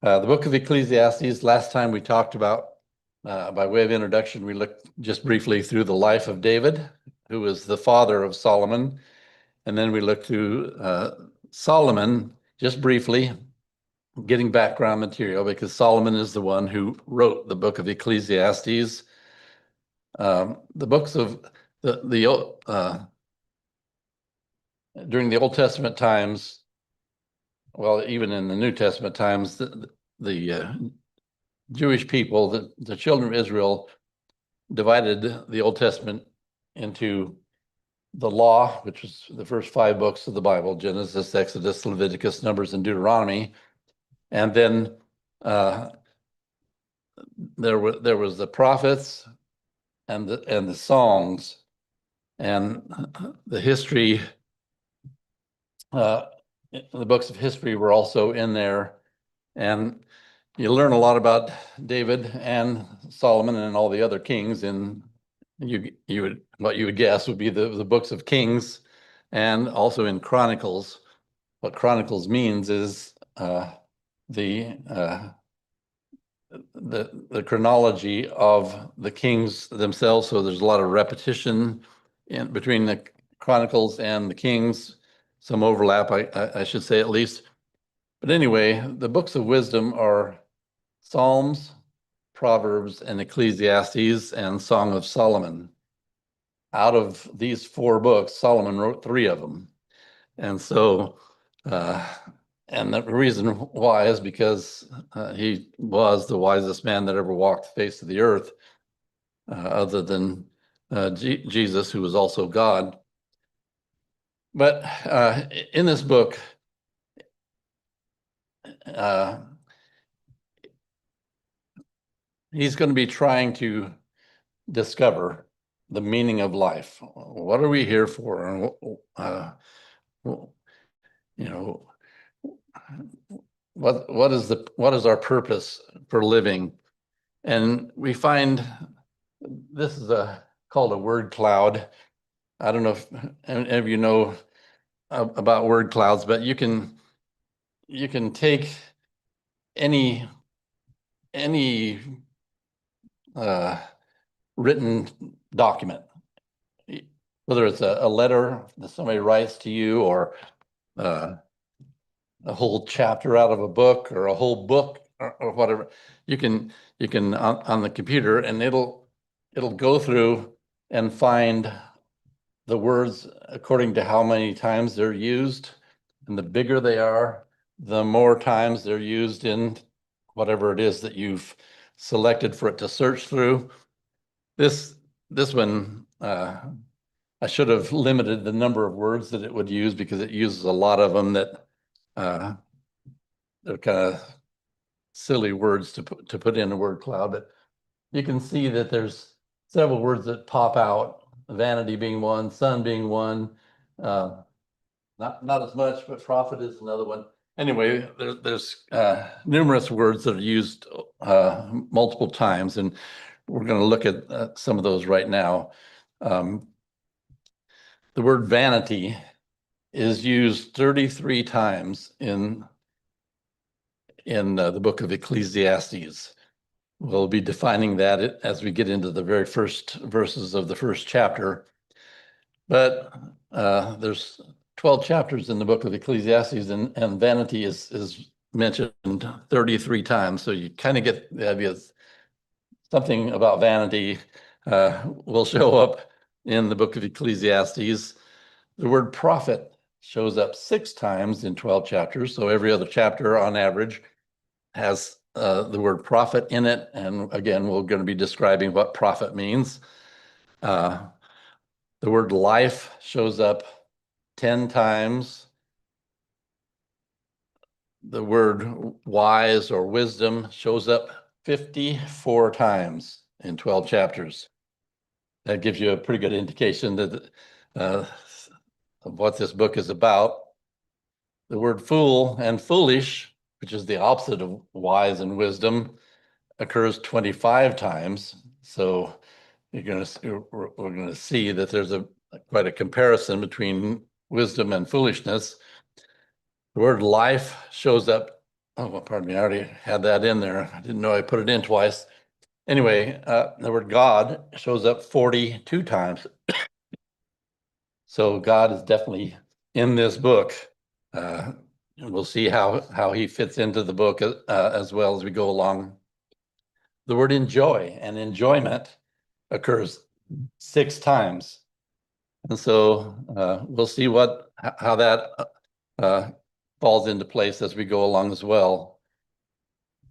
The book of Ecclesiastes, last time we talked about, by way of introduction, we looked just briefly through the life of David, who was the father of Solomon. And then we looked through Solomon just briefly, getting background material, because Solomon is the one who wrote the book of Ecclesiastes. The books of during the Old Testament times, well, even in the New Testament times, the Jewish people, the children of Israel, divided the Old Testament into the law, which was the first 5 books of the Bible: Genesis, Exodus, Leviticus, Numbers, and Deuteronomy. And then there was the prophets and the songs, and the history. The books of history were also in there, and you learn a lot about David and Solomon and all the other kings in what you would guess would be the books of Kings, and also in Chronicles. What Chronicles means is the chronology of the kings themselves. So there's a lot of repetition in between the Chronicles and the Kings, some overlap, I should say, at least. But anyway, the books of wisdom are Psalms, Proverbs, and Ecclesiastes, and Song of Solomon. Out of these 4 books, Solomon wrote 3 of them. And so, and the reason why is because he was the wisest man that ever walked the face of the earth, other than Jesus, who was also God. But in this book, he's going to be trying to discover the meaning of life. What are we here for? What is our purpose for living? And we find this is called a word cloud. I don't know if any of you know about word clouds, but you can take any written document, whether it's a letter that somebody writes to you, or a whole chapter out of a book, or a whole book, or whatever. You can on the computer, and it'll go through and find the words according to how many times they're used. And the bigger they are, the more times they're used in whatever it is that you've selected for it to search through. This one, I should have limited the number of words that it would use, because it uses a lot of them that they're kind of silly words to put in a word cloud. But you can see that there's several words that pop out, vanity being one, sun being one, not as much, but profit is another one. Anyway, there's numerous words that are used multiple times, and we're going to look at some of those right now. The word vanity is used 33 times in the book of Ecclesiastes. We'll be defining that as we get into the very first verses of the first chapter. But there's 12 chapters in the book of Ecclesiastes, and vanity is mentioned 33 times. So you kind of get the idea something about vanity will show up in the book of Ecclesiastes. The word profit shows up 6 times in 12 chapters. So every other chapter on average has the word profit in it. And again, we're going to be describing what profit means. The word life shows up 10 times. The word wise or wisdom shows up 54 times in 12 chapters. That gives you a pretty good indication that of what this book is about. The word fool and foolish, which is the opposite of wise and wisdom, occurs 25 times. So we're going to see that there's quite a comparison between wisdom and foolishness. The word life shows up Oh, well, pardon me, I already had that in there. I didn't know I put it in twice. Anyway, the word God shows up 42 times. So God is definitely in this book. And we'll see how he fits into the book as well as we go along. The word enjoy and enjoyment occurs 6 times. And so we'll see how that uh, falls into place as we go along as well.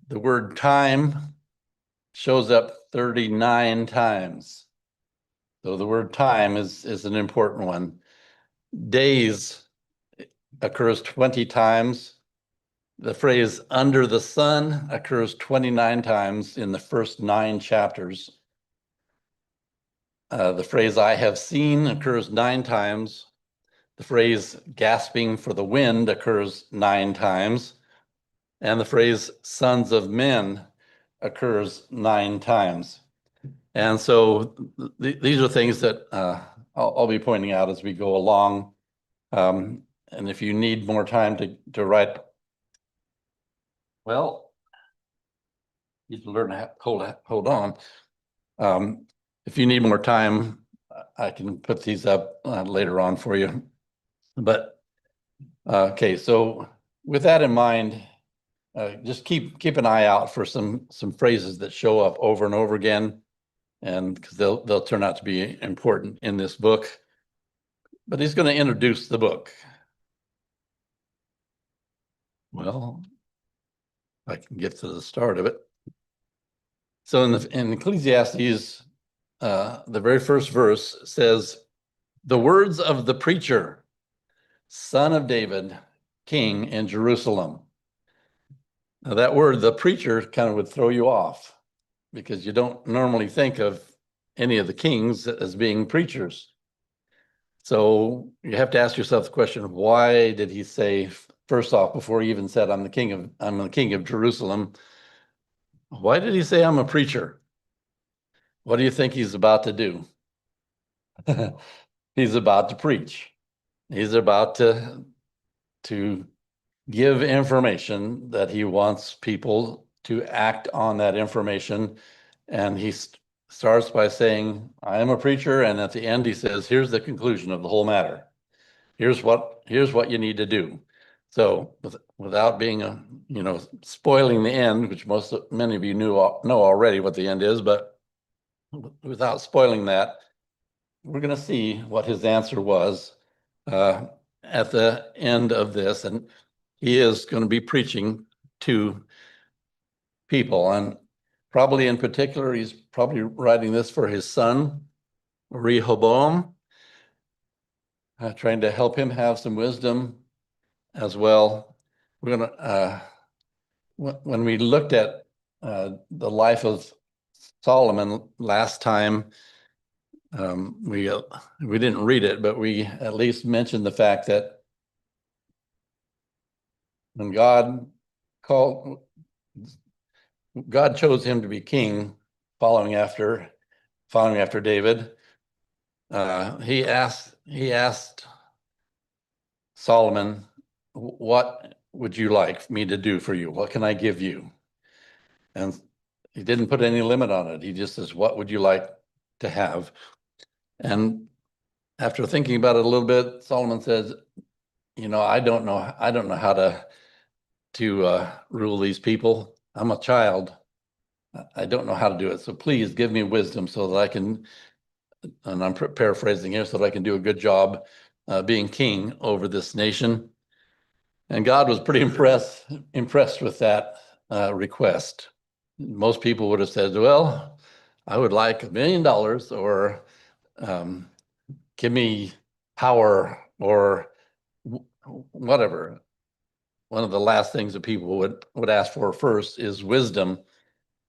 The word time shows up 39 times. So the word time is an important one. Days occurs 20 times. The phrase under the sun occurs 29 times in the first 9 chapters. The phrase I have seen occurs 9 times. The phrase gasping for the wind occurs 9 times. And the phrase sons of men occurs 9 times. And so these are things that I'll be pointing out as we go along. And if you need more time to write, well, you need to learn to hold on. If you need more time, I can put these up later on for you. But okay, so with that in mind, just keep an eye out for some phrases that show up over and over again, and because they'll turn out to be important in this book. But he's going to introduce the book. Well, I can get to the start of it. So in Ecclesiastes, the very first verse says, "The words of the preacher, son of David, king in Jerusalem." Now that word, the preacher, kind of would throw you off because you don't normally think of any of the kings as being preachers. So you have to ask yourself the question, why did he say, first off, before he even said, I'm the king of Jerusalem, why did he say I'm a preacher? What do you think he's about to do? He's about to preach. He's about to give information that he wants people to act on that information. And he starts by saying, I am a preacher. And at the end, he says, here's the conclusion of the whole matter. Here's what you need to do. So without being spoiling the end, which many of you know already what the end is, but without spoiling that, we're going to see what his answer was at the end of this. And he is going to be preaching to people. And probably in particular, he's probably writing this for his son, Rehoboam, trying to help him have some wisdom as well. We're going to, when we looked at the life of Solomon last time, we didn't read it, but we at least mentioned the fact that when God chose him to be king, following after David. He asked Solomon, "What would you like me to do for you? What can I give you?" And he didn't put any limit on it. He just says, "What would you like to have?" And after thinking about it a little bit, Solomon says, I don't know how to rule these people. I'm a child. I don't know how to do it. So please give me wisdom so that I can, and I'm paraphrasing here, so that I can do a good job being king over this nation. And God was pretty impressed with that request. Most people would have said, well, I would like $1 million, or give me power, or whatever. One of the last things that people would ask for first is wisdom.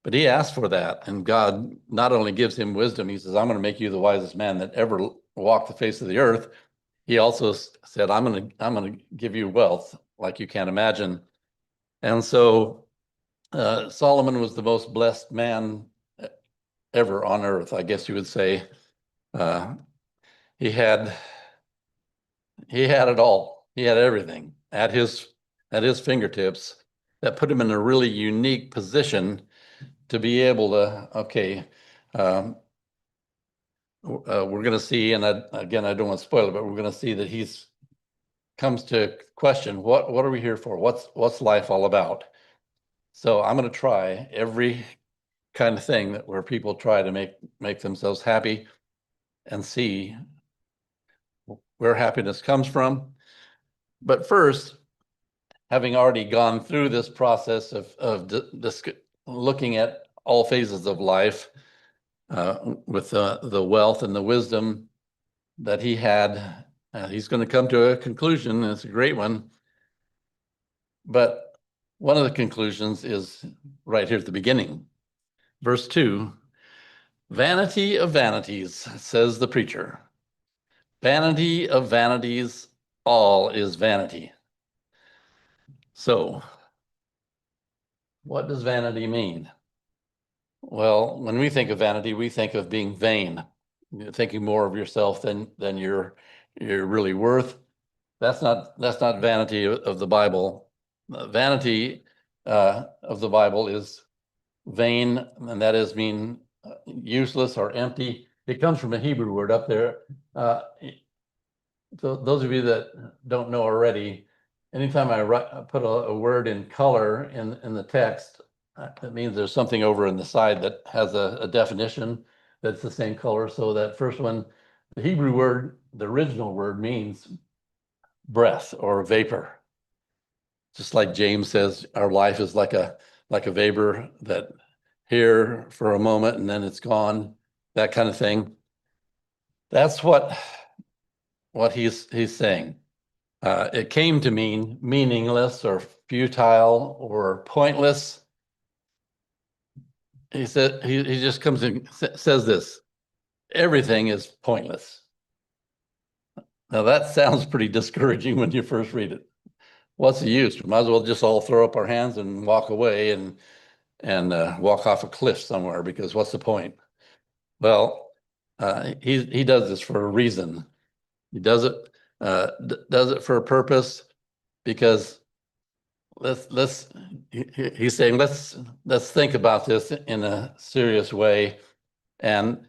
But he asked for that, and God not only gives him wisdom, he says, I'm going to make you the wisest man that ever walked the face of the earth. He also said, I'm going to give you wealth like you can't imagine. And so Solomon was the most blessed man ever on earth, I guess you would say. He had it all. He had everything at his fingertips that put him in a really unique position to be able to, okay, we're going to see, and again, I don't want to spoil it, but we're going to see that he's comes to question, what are we here for? What's life all about? So I'm going to try every kind of thing where people try to make themselves happy and see where happiness comes from. But first, having already gone through this process of looking at all phases of life with the wealth and the wisdom that he had, he's going to come to a conclusion, and it's a great one. But one of the conclusions is right here at the beginning. Verse 2, vanity of vanities, says the preacher. Vanity of vanities, all is vanity. So, what does vanity mean? Well, when we think of vanity, we think of being vain, thinking more of yourself than you're really worth. That's not vanity of the Bible. Vanity of the Bible is vain, and that is mean useless or empty. It comes from a Hebrew word up there. So those of you that don't know already, anytime I put a word in color in the text, it means there's something over in the side that has a definition that's the same color. So that first one, the Hebrew word, the original word means breath or vapor. Just like James says, our life is like a vapor that here for a moment and then it's gone, that kind of thing. That's what he's saying. It came to mean meaningless or futile or pointless. He said he just comes and says this: everything is pointless. Now that sounds pretty discouraging when you first read it. What's the use? We might as well just all throw up our hands and walk away and walk off a cliff somewhere, because what's the point? Well, he does this for a reason. He does it for a purpose, because he's saying let's think about this in a serious way. And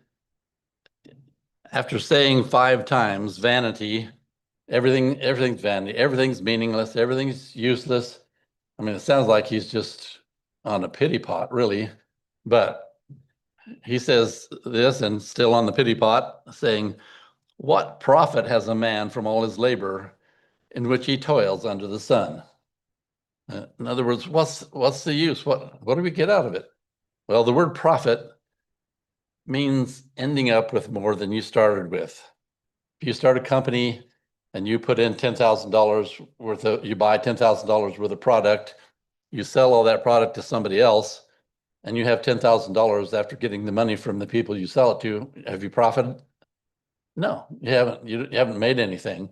after saying 5 times vanity, everything's vanity, everything's meaningless, everything's useless. I mean, it sounds like he's just on a pity pot, really. But he says this, and still on the pity pot, saying, what profit has a man from all his labor in which he toils under the sun? In other words, what's the use? What do we get out of it? Well, the word profit means ending up with more than you started with. If you start a company and you put in $10,000 worth of, you buy $10,000 worth of product, you sell all that product to somebody else, and you have $10,000 after getting the money from the people you sell it to. Have you profited? No, you haven't. You haven't made anything.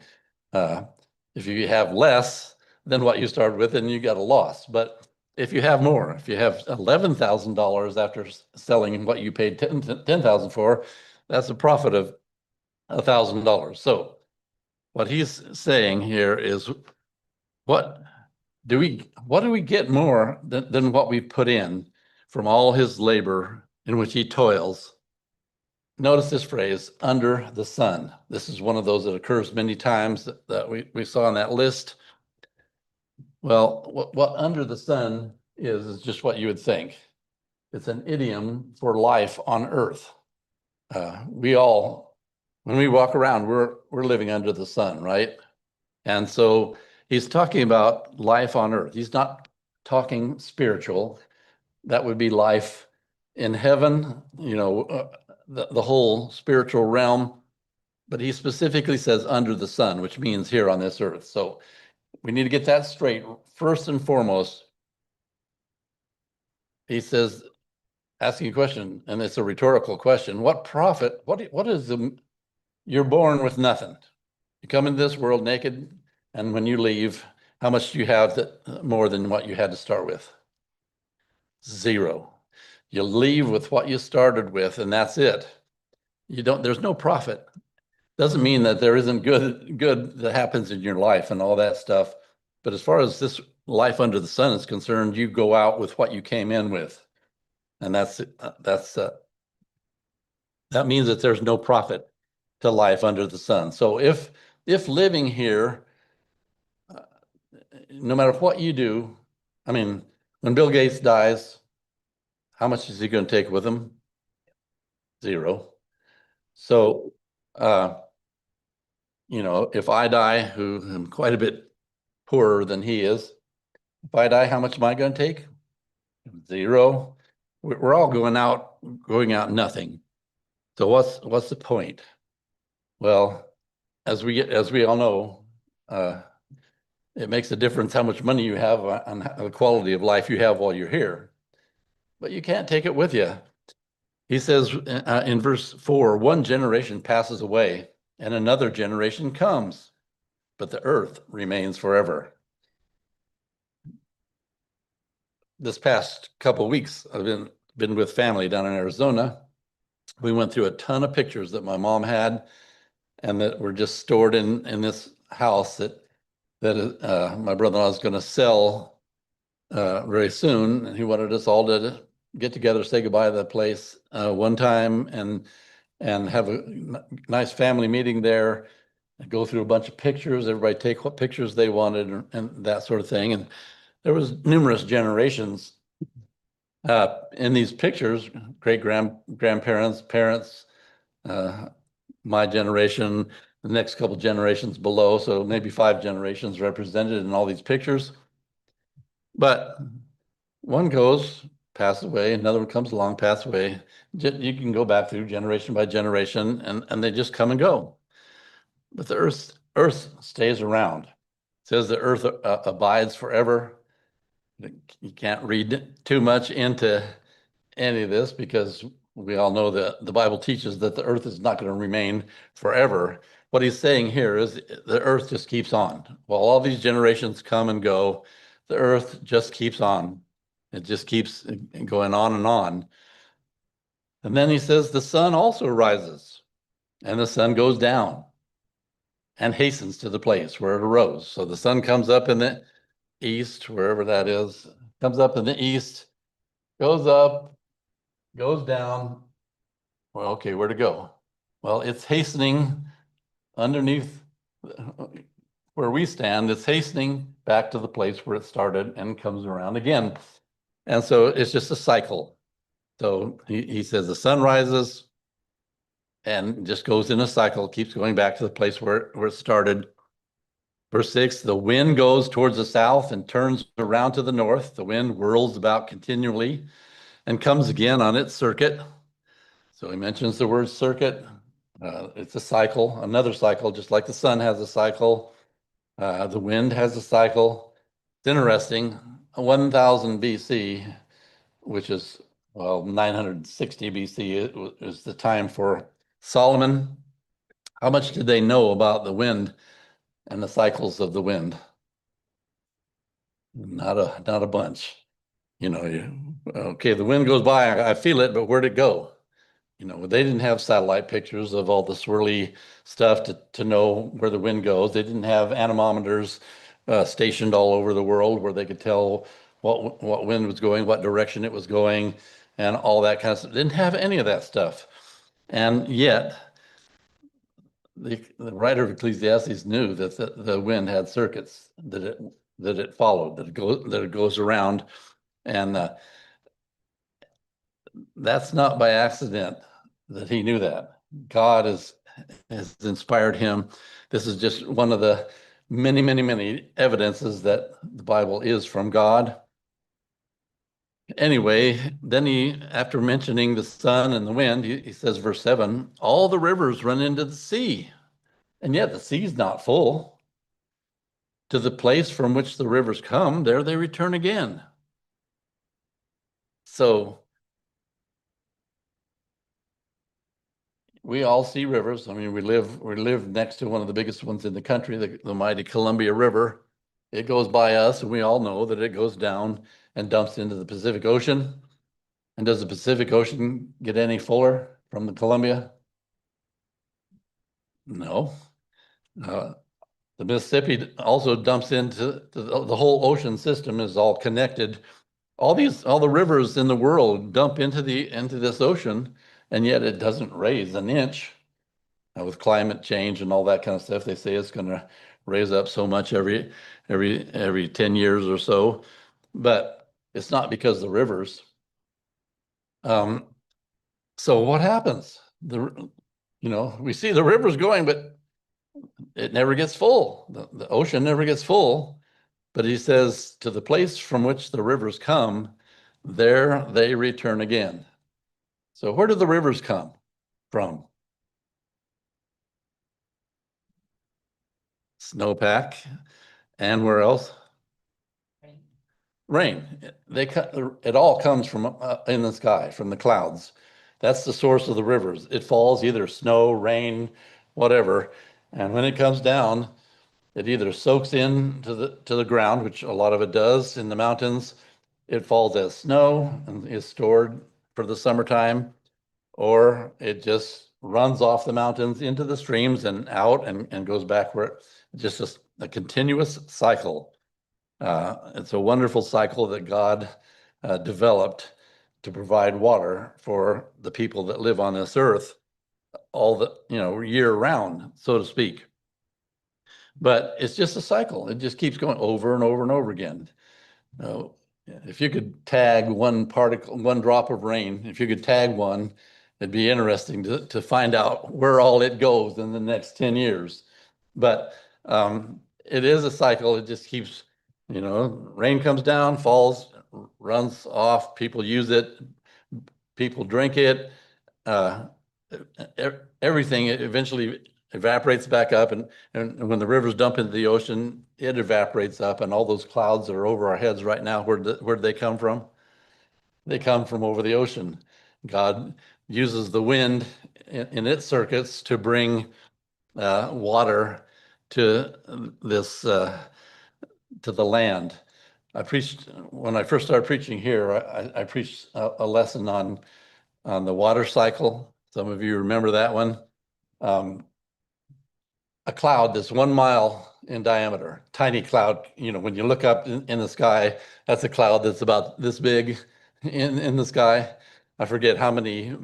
If you have less than what you started with, then you got a loss. But if you have more, if you have $11,000 after selling what you paid $10,000 for, that's a profit of $1,000. So what he's saying here is, what do we get more than what we put in from all his labor in which he toils? Notice this phrase, under the sun. This is one of those that occurs many times that we saw on that list. Well, what under the sun is just what you would think. It's an idiom for life on earth. When we walk around, we're living under the sun, right? And so he's talking about life on earth. He's not talking spiritual. That would be life in heaven, the whole spiritual realm. But he specifically says under the sun, which means here on this earth. So we need to get that straight. First and foremost, he says, asking a question, and it's a rhetorical question: what profit? What is you're born with nothing. You come into this world naked, and when you leave, how much do you have more than what you had to start with? 0. You leave with what you started with, and that's it. There's no profit. Doesn't mean that there isn't good that happens in your life and all that stuff. But as far as this life under the sun is concerned, you go out with what you came in with. And that means that there's no profit to life under the sun. So if living here, no matter what you do, I mean, when Bill Gates dies, how much is he going to take with him? Zero. So, if I die, who am quite a bit poorer than he is, if I die, how much am I going to take? Zero. We're all going out nothing. So what's the point? Well, as we all know, it makes a difference how much money you have on the quality of life you have while you're here, but you can't take it with you. He says in verse 4, one generation passes away and another generation comes, but the earth remains forever. This past couple of weeks, I've been with family down in Arizona. We went through a ton of pictures that my mom had and that were just stored in this house that my brother-in-law is going to sell very soon. And he wanted us all to get together, say goodbye to the place one time, and have a nice family meeting there, and go through a bunch of pictures. Everybody take what pictures they wanted and that sort of thing. And there was numerous generations in these pictures, grandparents, parents, my generation, the next couple generations below. So maybe 5 generations represented in all these pictures. But one goes, pass away, another one comes along, pass away. You can go back through generation by generation, and they just come and go. But the earth stays around. It says the earth abides forever. You can't read too much into any of this because we all know that the Bible teaches that the earth is not going to remain forever. What he's saying here is the earth just keeps on. While all these generations come and go, the earth just keeps on. It just keeps going on and on. And then he says the sun also rises and the sun goes down and hastens to the place where it arose. So the sun comes up in the east, wherever that is, comes up in the east, goes up, goes down. Well, okay, where to go? Well, it's hastening underneath where we stand. It's hastening back to the place where it started and comes around again. And so it's just a cycle. So he says the sun rises and just goes in a cycle, keeps going back to the place where it started. Verse 6, the wind goes towards the south and turns around to the north. The wind whirls about continually and comes again on its circuit. So he mentions the word circuit. It's a cycle, another cycle, just like the sun has a cycle. The wind has a cycle. It's interesting. 1000 BC, which is, 960 BC is the time for Solomon. How much did they know about the wind and the cycles of the wind? Not a bunch. Okay, the wind goes by, I feel it, but where'd it go? They didn't have satellite pictures of all the swirly stuff to know where the wind goes. They didn't have anemometers stationed all over the world where they could tell what wind was going, what direction it was going, and all that kind of stuff. They didn't have any of that stuff. And yet, the writer of Ecclesiastes knew that the wind had circuits that it followed, that it goes around, and that's not by accident that he knew that. God has inspired him. This is just one of the many, many, many evidences that the Bible is from God. Anyway, then after mentioning the sun and the wind, he says, verse 7, all the rivers run into the sea, and yet the sea's not full. To the place from which the rivers come, there they return again. So we all see rivers. I mean, we live next to one of the biggest ones in the country, the mighty Columbia River. It goes by us, and we all know that it goes down and dumps into the Pacific Ocean. And does the Pacific Ocean get any fuller from the Columbia? No. The Mississippi also dumps into the whole ocean system is all connected. All the rivers in the world dump into this ocean, and yet it doesn't raise an inch. With climate change and all that kind of stuff, they say it's going to raise up so much every 10 years or so, but it's not because of the rivers. So what happens? We see the rivers going, but it never gets full. The ocean never gets full. But he says, to the place from which the rivers come, there they return again. So where do the rivers come from? Snowpack. And where else? Rain. It all comes from in the sky, from the clouds. That's the source of the rivers. It falls either snow, rain, whatever. And when it comes down, it either soaks in to the ground, which a lot of it does in the mountains. It falls as snow and is stored for the summertime, or it just runs off the mountains into the streams and out and goes back where it's just a continuous cycle. It's a wonderful cycle that God developed to provide water for the people that live on this earth year round, so to speak. But it's just a cycle. It just keeps going over and over and over again. If you could tag one drop of rain, if you could tag one, it'd be interesting to find out where all it goes in the next 10 years. But it is a cycle. It just keeps, rain comes down, falls, runs off, people use it, people drink it, everything eventually evaporates back up, and when the rivers dump into the ocean, it evaporates up, and all those clouds that are over our heads right now, where do they come from? They come from over the ocean. God uses the wind in its circuits to bring water to to the land. When I first started preaching here, I preached a lesson on the water cycle. Some of you remember that one. A cloud that's 1 mile in diameter, tiny cloud. When you look up in the sky, that's a cloud that's about this big in the sky. I forget how many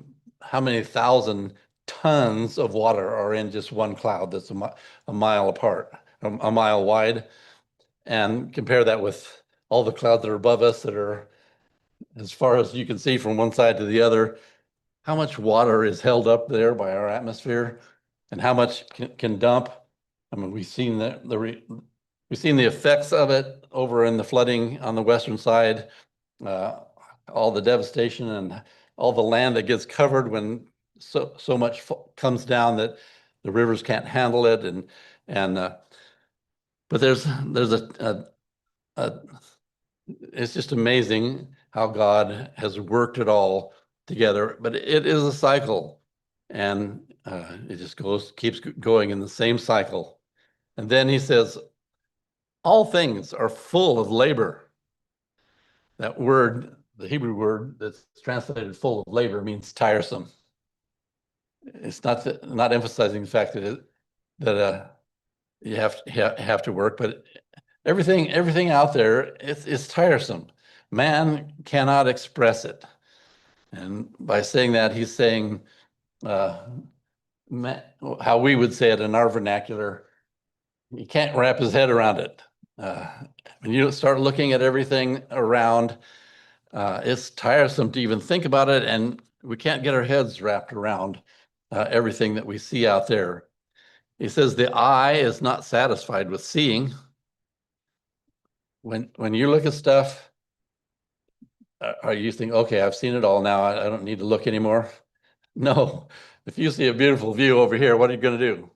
thousand tons of water are in just one cloud that's a mile apart, a mile wide. And compare that with all the clouds that are above us that are as far as you can see from one side to the other. How much water is held up there by our atmosphere, and how much can dump? I mean, we've seen the effects of it over in the flooding on the western side, all the devastation and all the land that gets covered when so much comes down that the rivers can't handle it, but there's it's just amazing how God has worked it all together. But it is a cycle, and it just keeps going in the same cycle. And then he says, all things are full of labor. That word, the Hebrew word that's translated full of labor, means tiresome. It's not emphasizing the fact that you have to work, but everything out there, it's tiresome. Man cannot express it. And by saying that, he's saying how we would say it in our vernacular, he can't wrap his head around it. When you start looking at everything around, it's tiresome to even think about it, and we can't get our heads wrapped around everything that we see out there. He says the eye is not satisfied with seeing. When you look at stuff, are you thinking, okay, I've seen it all now, I don't need to look anymore? No. If you see a beautiful view over here, what are you going to do?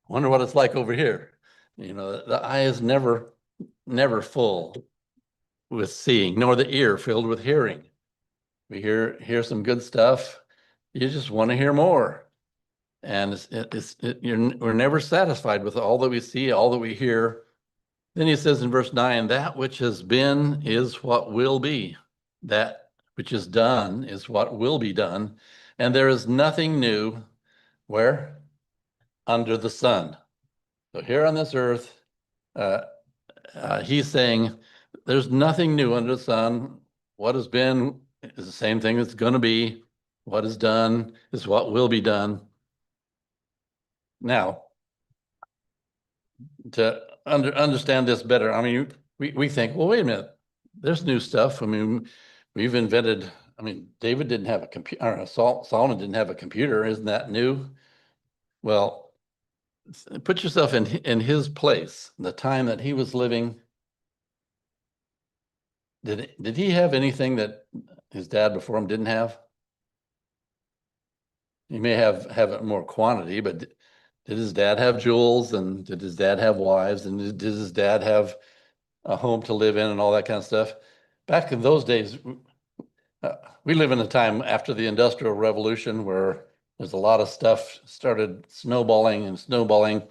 Wonder what it's like over here. The eye is never full with seeing, nor the ear filled with hearing. We hear some good stuff, you just want to hear more. And we're never satisfied with all that we see, all that we hear. Then he says in verse 9, that which has been is what will be. That which is done is what will be done. And there is nothing new, where? Under the sun. So here on this earth, uh, he's saying there's nothing new under the sun. What has been is the same thing that's going to be. What is done is what will be done. Now, to understand this better, I mean, we think, well, wait a minute, there's new stuff. I mean, we've invented, I mean, David didn't have a computer, or Solomon didn't have a computer. Isn't that new? Well, put yourself in his place, the time that he was living. Did he have anything that his dad before him didn't have? He may have it more quantity, but did his dad have jewels, and did his dad have wives, and did his dad have a home to live in and all that kind of stuff? Back in those days, uh, we live in a time after the Industrial Revolution where there's a lot of stuff started snowballing and snowballing.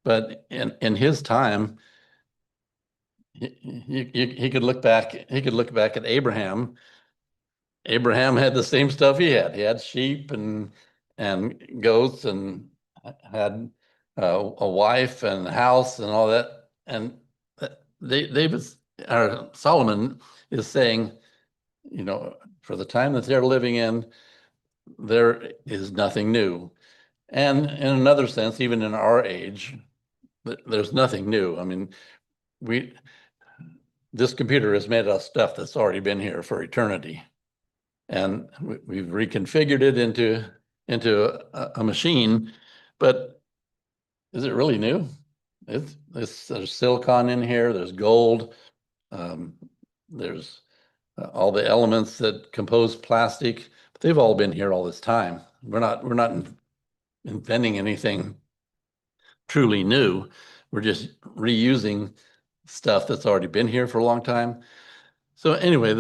But in his time, he could look back. He could look back at Abraham. Abraham had the same stuff he had. He had sheep and goats, and had a wife and a house and all that. And David or Solomon is saying, you know, for the time that they're living in, there is nothing new. And in another sense, even in our age, there's nothing new. I mean, we this computer is made of stuff that's already been here for eternity, and we've reconfigured it into a machine. But is it really new? There's silicon in here. There's gold. Um, there's all the elements that compose plastic. But they've all been here all this time. We're not inventing anything truly new. We're just reusing stuff that's already been here for a long time. So anyway,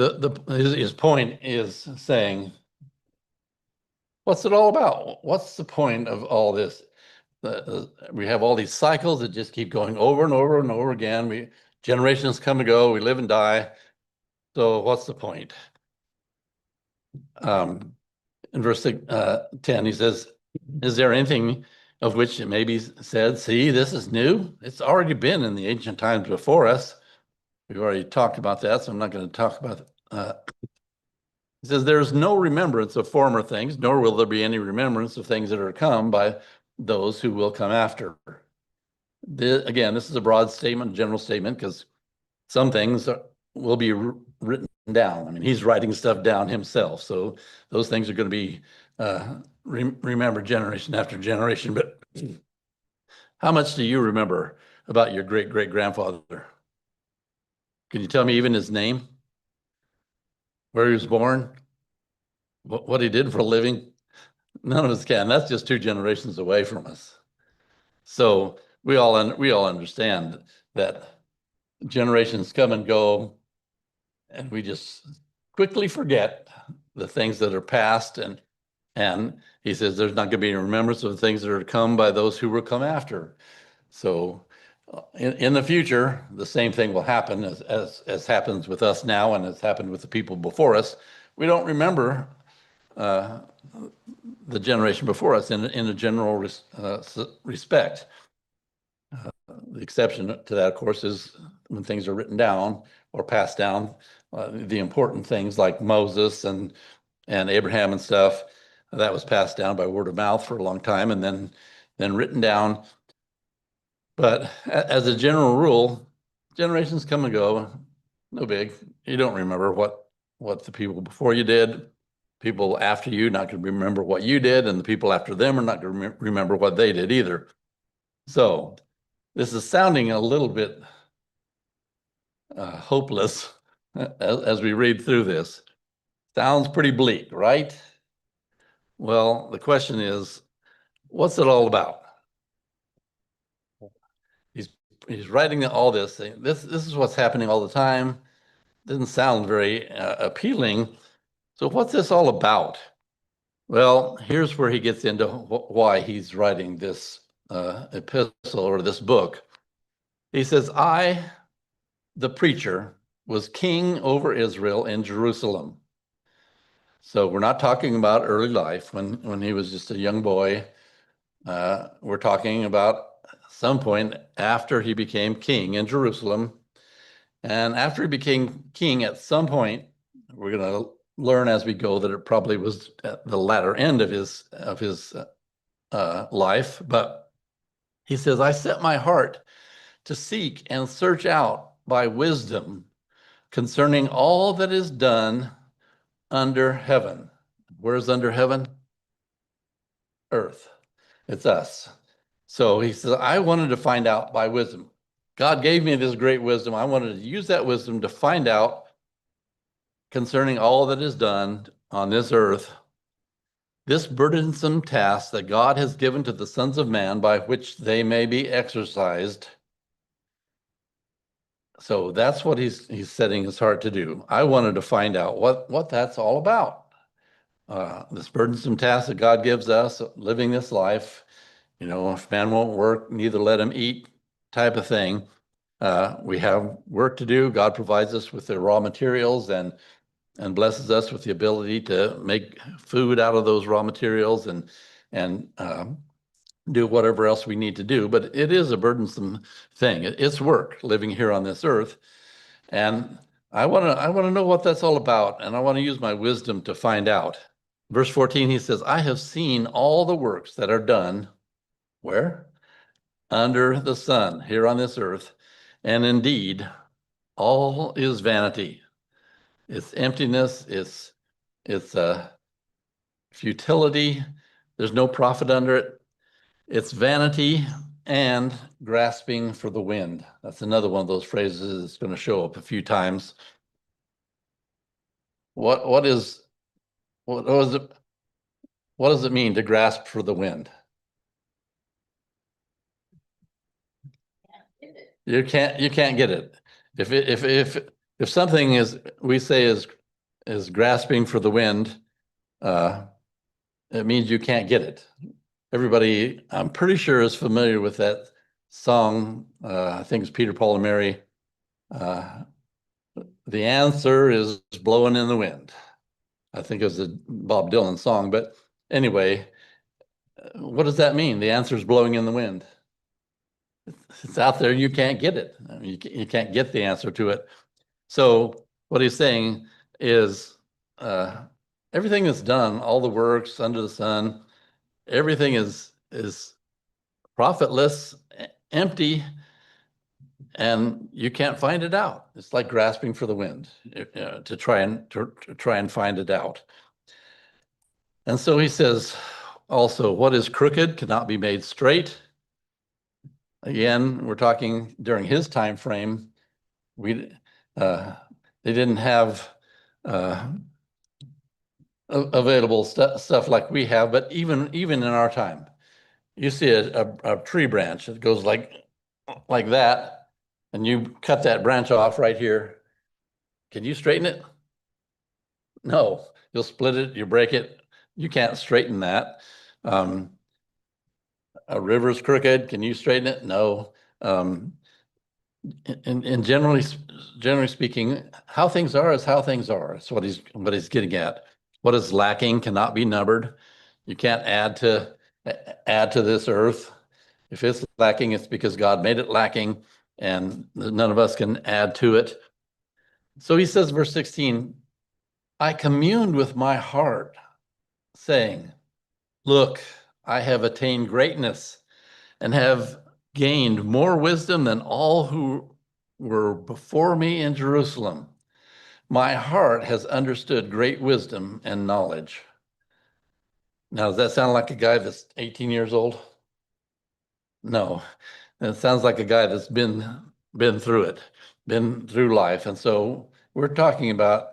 his point is saying, what's it all about? What's the point of all this? We have all these cycles that just keep going over and over and over again. Generations come and go. We live and die. So what's the point? In verse 10, he says, "Is there anything of which it may be said, see, this is new? It's already been in the ancient times before us." We've already talked about that, so I'm not going to talk about it. He says, "There's no remembrance of former things, nor will there be any remembrance of things that are come by those who will come after." Again, this is a broad statement, general statement, because some things will be written down. I mean, he's writing stuff down himself, so those things are going to be remembered generation after generation. But how much do you remember about your great-great-grandfather? Can you tell me even his name? Where he was born? What he did for a living? None of us can. That's just 2 generations away from us. So we all understand that generations come and go, and we just quickly forget the things that are past. And he says there's not going to be any remembrance of the things that are to come by those who will come after. So in the future, the same thing will happen as happens with us now, and has happened with the people before us. We don't remember the generation before us in a general respect. The exception to that, of course, is when things are written down or passed down. The important things like Moses and Abraham and stuff, that was passed down by word of mouth for a long time, and then written down. But as a general rule, generations come and go. No big. You don't remember what the people before you did. People after you not going to remember what you did, and the people after them are not going to remember what they did either. So this is sounding a little bit hopeless as we read through this. Sounds pretty bleak, right? Well, the question is, what's it all about? He's writing all this, saying, this is what's happening all the time. Doesn't sound very appealing. So what's this all about? Well, here's where he gets into why he's writing this epistle or this book. He says, "I, the preacher, was king over Israel in Jerusalem." So we're not talking about early life when he was just a young boy. We're talking about some point after he became king in Jerusalem. And after he became king, at some point, we're going to learn as we go that it probably was at the latter end of his life. But he says, I set my heart to seek and search out by wisdom concerning all that is done under heaven. Where's under heaven? Earth. It's us. So he says, I wanted to find out by wisdom. God gave me this great wisdom. I wanted to use that wisdom to find out concerning all that is done on this earth, this burdensome task that God has given to the sons of man by which they may be exercised. So that's what he's setting his heart to do. I wanted to find out what that's all about. This burdensome task that God gives us, living this life, if man won't work, neither let him eat type of thing. We have work to do. God provides us with the raw materials and blesses us with the ability to make food out of those raw materials and do whatever else we need to do. But it is a burdensome thing. It's work living here on this earth. And I want to know what that's all about. And I want to use my wisdom to find out. Verse 14, he says, I have seen all the works that are done. Where? Under the sun here on this earth. And indeed, all is vanity. It's emptiness. It's futility. There's no profit under it. It's vanity and grasping for the wind. That's another one of those phrases that's going to show up a few times. What does it mean to grasp for the wind? You can't get it. If something is grasping for the wind, it means you can't get it. Everybody, I'm pretty sure, is familiar with that song. I think it's Peter, Paul, and Mary. The answer is blowing in the wind. I think it was a Bob Dylan song, but anyway, what does that mean? The answer is blowing in the wind. It's out there, you can't get it. I mean, you can't get the answer to it. So what he's saying is everything is done, all the works under the sun, everything is profitless, empty, and you can't find it out. It's like grasping for the wind to try and find it out. And so he says also, what is crooked cannot be made straight. Again, we're talking during his time frame. They didn't have available stuff like we have, but even in our time, you see a tree branch that goes like that, and you cut that branch off right here. Can you straighten it? No, you'll split it, you break it. You can't straighten that. A river's crooked. Can you straighten it? No. And generally speaking, how things are is how things are. That's what he's getting at. What is lacking cannot be numbered. You can't add to this earth. If it's lacking, it's because God made it lacking, and none of us can add to it. So he says, verse 16, I communed with my heart, saying, look, I have attained greatness and have gained more wisdom than all who were before me in Jerusalem. My heart has understood great wisdom and knowledge. Now, does that sound like a guy that's 18 years old? No, it sounds like a guy that's been through it, been through life. And so we're talking about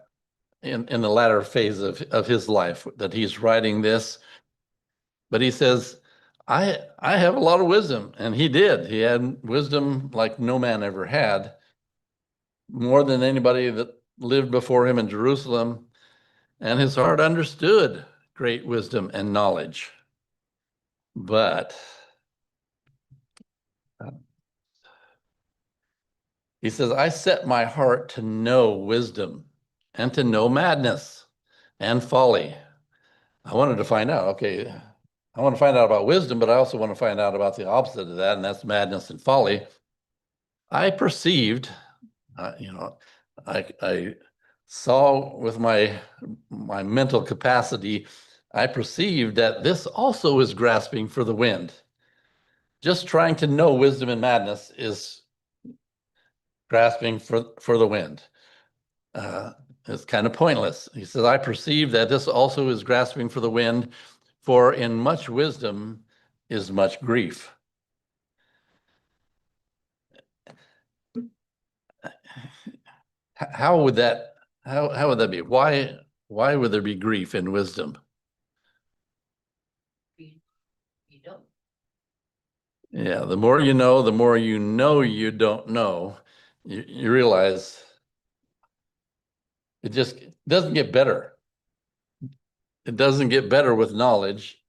in the latter phase of his life that he's writing this. But he says, I have a lot of wisdom, and he did. He had wisdom like no man ever had, more than anybody that lived before him in Jerusalem, and his heart understood great wisdom and knowledge. But he says, I set my heart to know wisdom and to know madness and folly. I wanted to find out, okay, I want to find out about wisdom, but I also want to find out about the opposite of that, and that's madness and folly. I perceived, I saw with my mental capacity, I perceived that this also is grasping for the wind. Just trying to know wisdom and madness is grasping for the wind. It's kind of pointless. He says, I perceive that this also is grasping for the wind, for in much wisdom is much grief. How would that be? Why would there be grief in wisdom? You don't. Yeah, the more you know you don't know. You realize it just doesn't get better. It doesn't get better with knowledge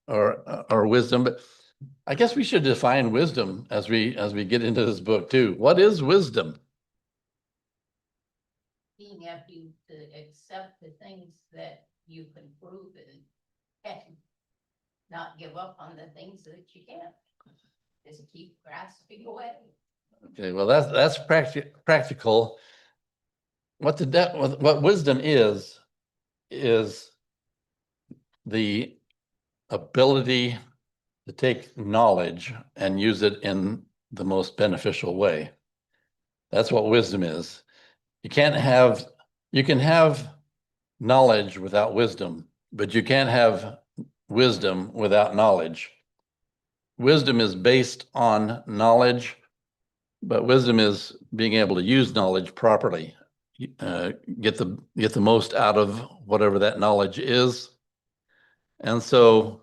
or wisdom. But I guess we should define wisdom as we get into this book too. What is wisdom? Being able to accept the things that you can prove and not give up on the things that you can't. Just keep grasping away. Okay, well that's practical. What wisdom is the ability to take knowledge and use it in the most beneficial way. That's what wisdom is. You can have knowledge without wisdom, but you can't have wisdom without knowledge. Wisdom is based on knowledge, but wisdom is being able to use knowledge properly, get the most out of whatever that knowledge is. And so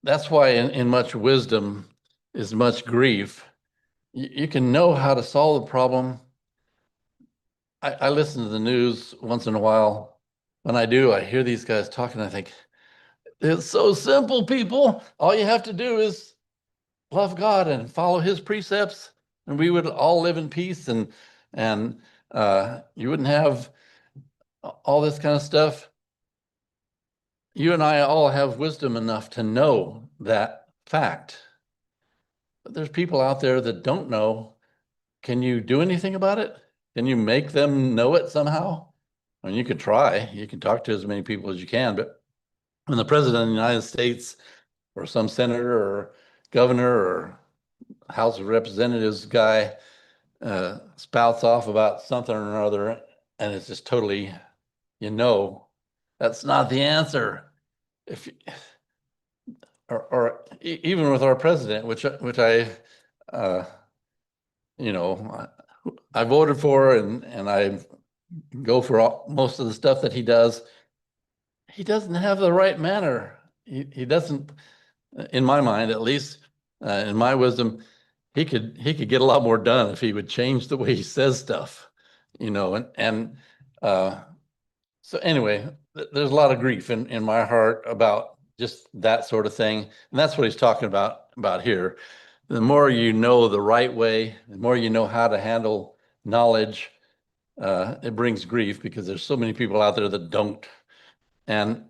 that's why in much wisdom is much grief. You can know how to solve the problem. I listen to the news once in a while. When I do, I hear these guys talking. I think, it's so simple, people. All you have to do is love God and follow his precepts, and we would all live in peace, and you wouldn't have all this kind of stuff. You and I all have wisdom enough to know that fact. But there's people out there that don't know. Can you do anything about it? Can you make them know it somehow? I mean, you could try. You can talk to as many people as you can, but when the president of the United States or some senator or governor or House of Representatives guy spouts off about something or other, and it's just totally, that's not the answer. If even with our president, which I, I voted for, and I go for most of the stuff that he does. He doesn't have the right manner. He doesn't, in my mind, at least, in my wisdom, he could get a lot more done if he would change the way he says stuff, so anyway, there's a lot of grief in my heart about just that sort of thing, and that's what he's talking about here. The more you know the right way, the more you know how to handle knowledge, it brings grief because there's so many people out there that don't. And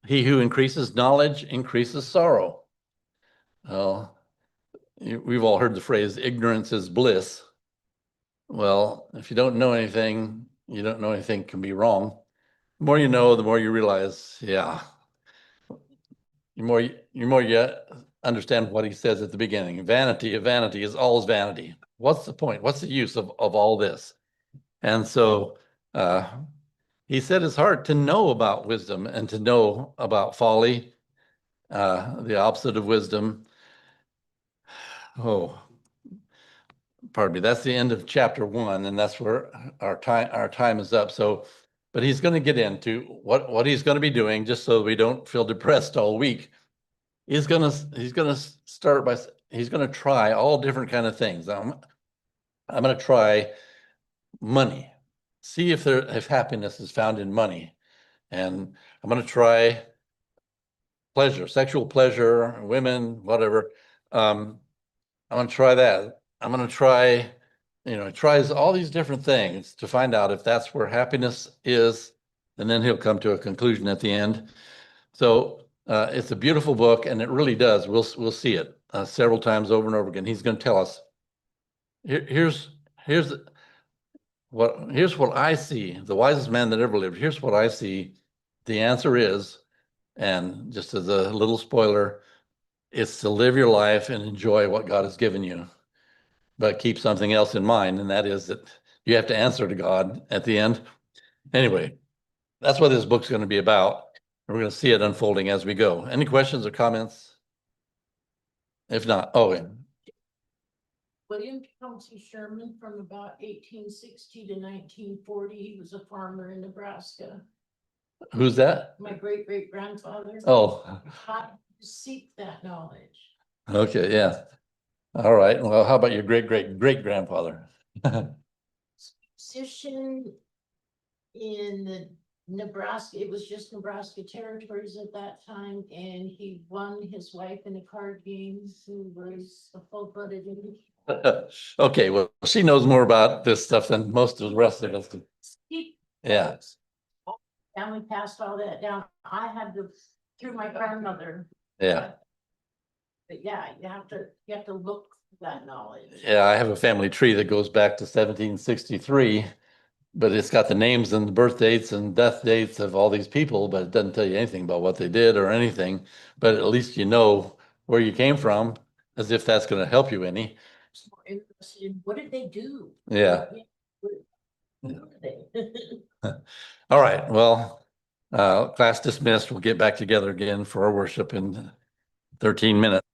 he who increases knowledge increases sorrow. Well, we've all heard the phrase, ignorance is bliss. Well, if you don't know anything, you don't know anything can be wrong. The more you know, the more you realize, yeah. The more you understand what he says at the beginning. Vanity of vanity is always vanity. What's the point? What's the use of all this? And so he set his heart to know about wisdom and to know about folly, the opposite of wisdom. Oh, pardon me. That's the end of chapter 1, and that's where our time is up. So, but he's going to get into what he's going to be doing, just so we don't feel depressed all week. He's going to start by, he's going to try all different kind of things. I'm going to try money, see if happiness is found in money, and I'm going to try pleasure, sexual pleasure, women, whatever. I'm going to try that. I'm going to try he tries all these different things to find out if that's where happiness is, and then he'll come to a conclusion at the end. So it's a beautiful book, and it really does. We'll see it several times over and over again. He's going to tell us, here's what I see, the wisest man that ever lived. Here's what I see. The answer is, and just as a little spoiler, it's to live your life and enjoy what God has given you, but keep something else in mind, and that is that you have to answer to God at the end. Anyway, that's what this book's going to be about. We're going to see it unfolding as we go. Any questions or comments? If not, William Tecumseh Sherman from about 1860 to 1940, he was a farmer in Nebraska. who's that? My great grandfather. Oh, Taught to seek that knowledge. okay, yeah. All right. Well, how about your great grandfather? Position in the Nebraska, it was just Nebraska territories at that time, and he won his wife in a card game, who was a full-blooded Indian. Okay, well, she knows more about this stuff than most of the rest of us. Yeah. Family passed all that down. I had to, through my grandmother. Yeah. But yeah, you have to look for that knowledge. Yeah, I have a family tree that goes back to 1763, but it's got the names and the birth dates and death dates of all these people, but it doesn't tell you anything about what they did or anything. But at least you know where you came from, as if that's going to help you any. More interested in what did they do? Yeah. Who were they? All right. Well, class dismissed. We'll get back together again for our worship in 13 minutes.